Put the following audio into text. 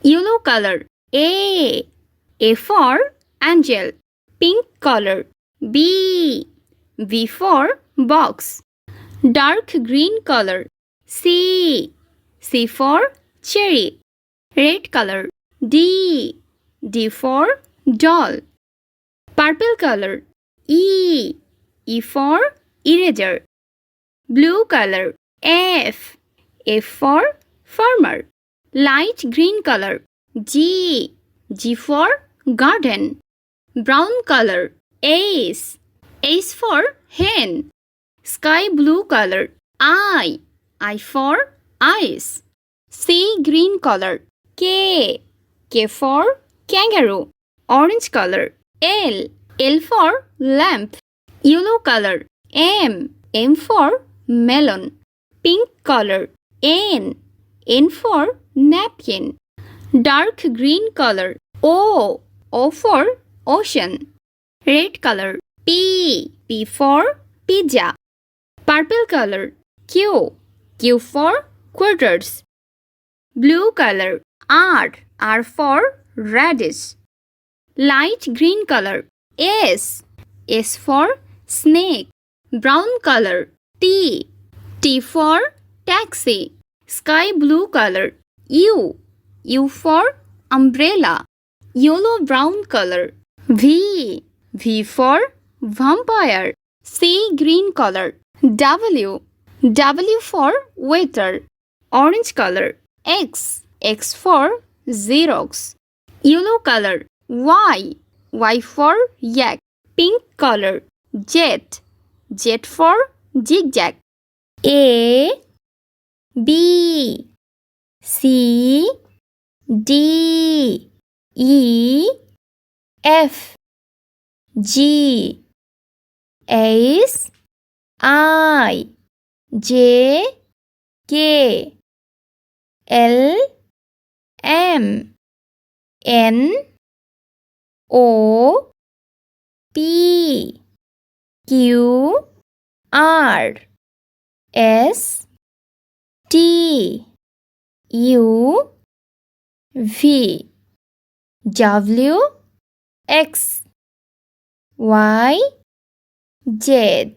Yellow color. A. A for angel. Pink color. B. B for box. Dark green color. C. C for cherry. Red color. D. D for doll. Purple color. E. E for eraser. Blue color. F. F for farmer. Light green color. G. G for garden. Brown color. H. H for hen. Sky blue color. I. I for eyes. Sea green color. K. K for kangaroo. Orange color. L. L for lamp. Yellow color. M. M for melon. Pink color. N. N for napkin. Dark green color. O. O for ocean. Red color. P. P for pizza. Purple color. Q. Q for quarters. Blue color. R. R for radish. Light green color. S. S for snake. Brown color. T. T for taxi. Sky blue color. U. U for umbrella. Yellow brown color. V. V for vampire. Sea green color. W. W for waiter. Orange color. X. X for Xerox. Yellow color. Y. Y for yak. Pink color. Z. Z for zigzag. A. B. C. D. E. F. G. H. I. J. K. L. M. N. O. P. Q. R. S. T. U. V. W. X. Y. Z.